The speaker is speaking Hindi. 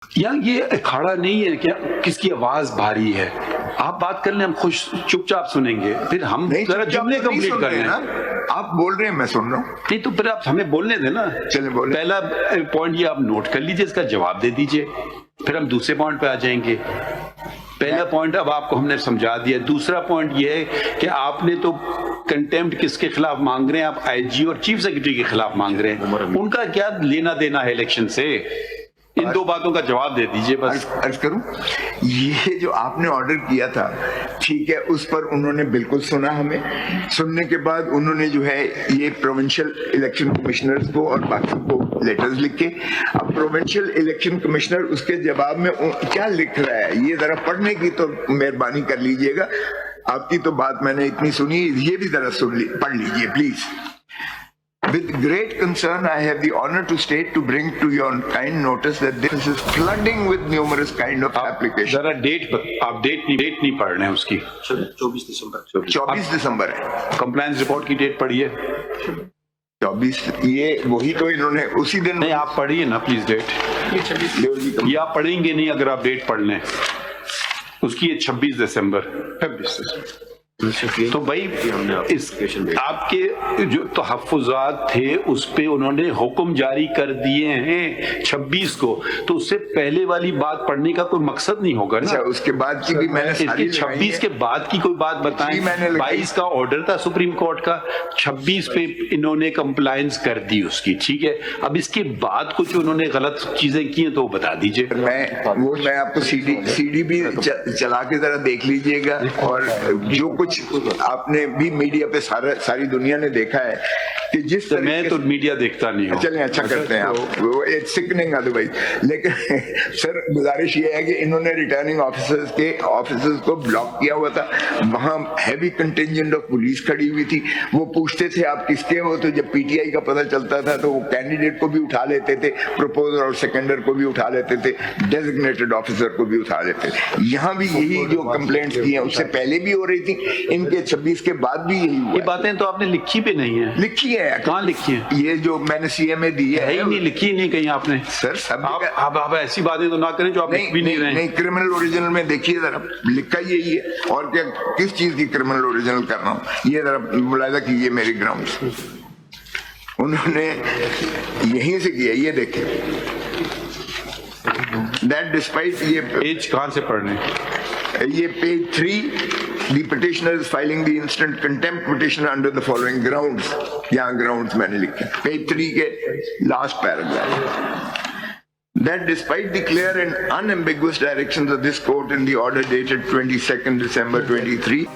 या ये अखाड़ा नहीं है क्या किसकी आवाज भारी है? आप बात कर लें, हम खुश चुपचाप सुनेंगे, फिर हम जरा जुमले कंप्लीट कर लें। आप बोल रहे हैं, मैं सुन रहा हूँ। नहीं तो फिर आप हमें बोलने देना। चलिए बोले। पहला पॉइंट ये आप नोट कर लीजिए, इसका जवाब दे दीजिए, फिर हम दूसरे पॉइंट पे आ जाएंगे। पहला पॉइंट अब आपको हमने समझा दिया। दूसरा पॉइंट ये है कि आपने तो कंटेम्प्ट किसके खिलाफ मांग रहे हैं? आप आईजी और चीफ सेक्रेटरी के खिलाफ मांग रहे हैं। उनका क्या लेना देना है इलेक्शन से? इन दो बातों का जवाब दे दीजिए बस। अर्ज करूं, ये जो आपने ऑर्डर किया था, ठीक है, उस पर उन्होंने बिल्कुल सुना। हमें सुनने के बाद उन्होंने जो है ये प्रोविंशियल इलेक्शन कमिश्नर्स को और बाकी को लेटर्स लिख के, अब प्रोविंशियल इलेक्शन कमिश्नर उसके जवाब में क्या लिख रहा है, ये जरा पढ़ने की तो मेहरबानी कर लीजिएगा। आपकी तो बात मैंने इतनी सुनी, ये भी जरा पढ़ लीजिए please. With great concern, I have the honor to state to bring to your kind notice that this is flooding with numerous kind of applications. जरा आप डेट नहीं पढ़ रहे हैं उसकी। 24 दिसंबर 24 दिसंबर है कंप्लायंस रिपोर्ट की डेट पढ़िए। 24, ये वही तो इन्होंने उसी दिन। नहीं, आप पढ़िए ना प्लीज डेट। ये आप पढ़ेंगे नहीं अगर आप डेट पढ़ लें। उसकी है 26 दिसंबर। तो भाई इस आपके जो तहफ़्फ़ुज़ात थे उस पे उन्होंने हुक्म जारी कर दिए हैं 26 को, तो उससे पहले वाली बात पढ़ने का कोई मकसद नहीं होगा ना। उसके बाद की भी मैंने सारी 26 के बाद की कोई बात बताएं। 22 का ऑर्डर था सुप्रीम कोर्ट का, 26 पे इन्होंने कंप्लायंस कर दी उसकी, ठीक है। अब इसके बाद कुछ उन्होंने गलत चीजें की हैं तो बता दीजिए। मैं आपको सीडी भी चला के जरा देख लीजिएगा, और जो कुछ आपने भी मीडिया पे सारी दुनिया ने देखा है कि जिस मैं तो मीडिया देखता नहीं हूँ। चलिए अच्छा करते हैं आप, वो सिकनिंग अदरवाइज। लेकिन सर गुजारिश ये है कि इन्होंने रिटर्निंग ऑफिसर्स को ब्लॉक किया हुआ था, वहां हैवी कंटिंजेंट ऑफ पुलिस खड़ी हुई थी। वो पूछते थे आप किसके हो, तो जब पीटीआई का पता चलता था तो वो कैंडिडेट को भी उठा लेते थे, प्रपोजर और सेकेंडर को भी उठा लेते थे, डेजिग्नेटेड ऑफिसर को भी उठा लेते थे। यहाँ भी यही जो कंप्लेंट्स की हैं उससे पहले भी हो रही थी, इनके 26 के बाद भी यही हुआ। ये बातें तो आपने लिखी भी नहीं है। लिखी है, कहाँ लिखी है? ये जो मैंने सीएमए दी है ही नहीं, लिखी नहीं कहीं आपने। सर सब आप ऐसी बातें तो ना करें जो आप लिख भी नहीं रहे। नहीं, क्रिमिनल ओरिजिनल में देखिए जरा, लिखा यही है। और क्या, किस चीज की क्रिमिनल ओरिजिनल कर रहा हूँ, ये जरा मुलायजा कीजिए मेरे ग्राउंड्स। उन्होंने यहीं से किया, ये देखिए। That despite ये पेज कहाँ से पढ़ने? ये page 3, the petitioner is filing the instant contempt petition under the following grounds. यहाँ grounds मैंने लिखे, पेज 3 के last paragraph. That despite the clear and unambiguous directions of this court in the order dated 22nd December 23,